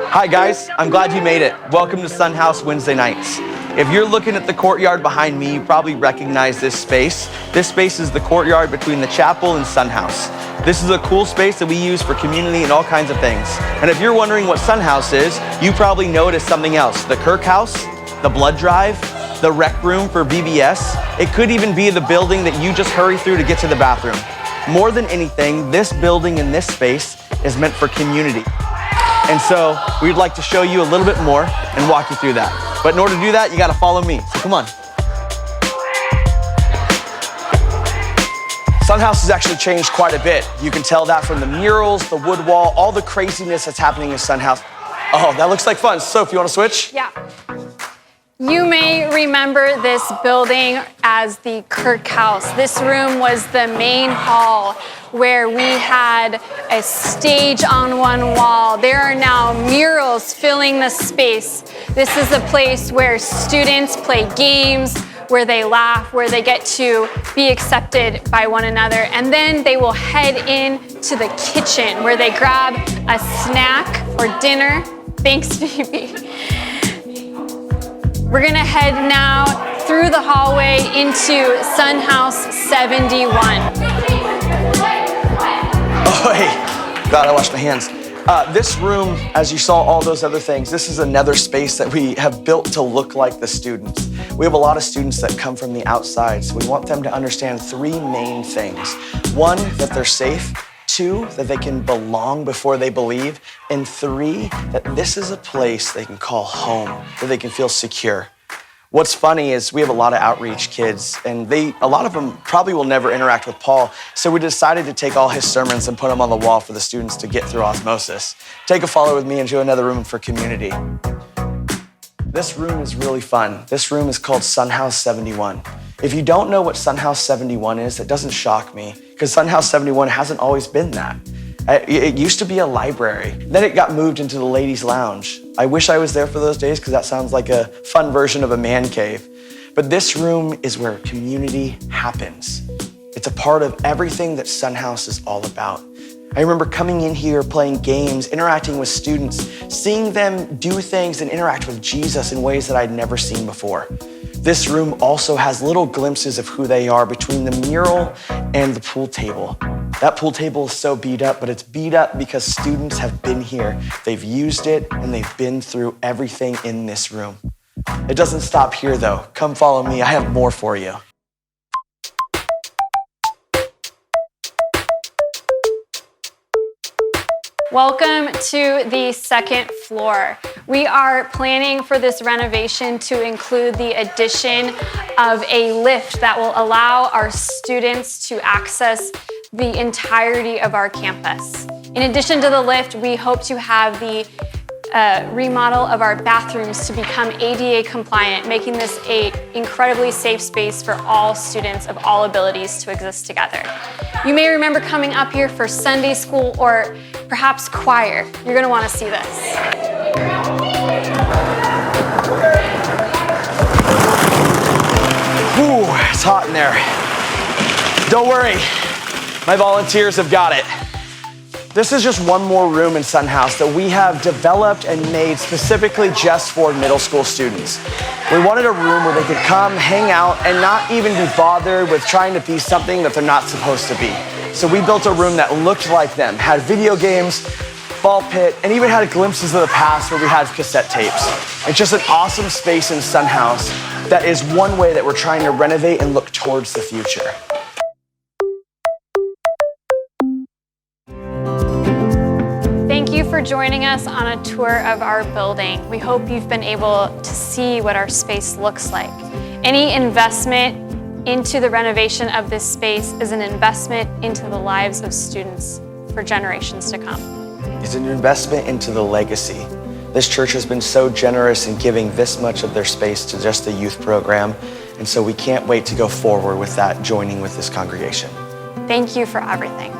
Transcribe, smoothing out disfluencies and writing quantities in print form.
Hi guys, I'm glad you made it. Welcome to SunHouse Wednesday nights. If you're looking at the courtyard behind me, you probably recognize this space. This space is the courtyard between the chapel and SunHouse. This is a cool space that we use for community and all kinds of things. And if you're wondering what SunHouse is, you probably know it as something else. The Kirk House, the blood drive, the rec room for VBS. It could even be the building that you just hurry through to get to the bathroom. More than anything, this building and this space is meant for community. And so we'd like to show you a little bit more and walk you through that. But in order to do that, you gotta follow me, so come on. SunHouse has actually changed quite a bit. You can tell that from the murals, the wood wall, all the craziness that's happening in SunHouse. Oh, that looks like fun. Sophie, you wanna switch? Yeah. You may remember this building as the Kirk House. This room was the main hall where we had a stage on one wall. There are now murals filling the space. This is a place where students play games, where they laugh, where they get to be accepted by one another. And then they will head into the kitchen where they grab a snack or dinner. Thanks, Phoebe. We're gonna head now through the hallway into SunHouse 71. Oh, hey, God, I washed my hands. This room, as you saw all those other things, this is another space that we have built to look like the students. We have a lot of students that come from the outside, so we want them to understand three main things. One, that they're safe. Two, that they can belong before they believe. And three, that this is a place they can call home, that they can feel secure. What's funny is we have a lot of outreach kids, and a lot of them probably will never interact with Paul, so we decided to take all his sermons and put them on the wall for the students to get through osmosis. Take a follow with me into another room for community. This room is really fun. This room is called SunHouse 71. If you don't know what SunHouse 71 is, it doesn't shock me, because SunHouse 71 hasn't always been that. It used to be a library. Then it got moved into the ladies' lounge. I wish I was there for those days, because that sounds like a fun version of a man cave. But this room is where community happens. It's a part of everything that SunHouse is all about. I remember coming in here, playing games, interacting with students, seeing them do things and interact with Jesus in ways that I'd never seen before. This room also has little glimpses of who they are between the mural and the pool table. That pool table is so beat up, but it's beat up because students have been here. They've used it, and they've been through everything in this room. It doesn't stop here, though. Come follow me. I have more for you. Welcome to the second floor. We are planning for this renovation to include the addition of a lift that will allow our students to access the entirety of our campus. In addition to the lift, we hope to have the remodel of our bathrooms to become ADA compliant, making this an incredibly safe space for all students of all abilities to exist together. You may remember coming up here for Sunday school or perhaps choir. You're gonna wanna see this. Ooh, it's hot in there. Don't worry, my volunteers have got it. This is just one more room in SunHouse that we have developed and made specifically just for middle school students. We wanted a room where they could come, hang out, and not even be bothered with trying to be something that they're not supposed to be. So we built a room that looked like them, had video games, ball pit, and even had glimpses of the past where we had cassette tapes. It's just an awesome space in SunHouse that is one way that we're trying to renovate and look towards the future. Thank you for joining us on a tour of our building. We hope you've been able to see what our space looks like. Any investment into the renovation of this space is an investment into the lives of students for generations to come. It's an investment into the legacy. This church has been so generous in giving this much of their space to just the youth program, and so we can't wait to go forward with that, joining with this congregation. Thank you for everything.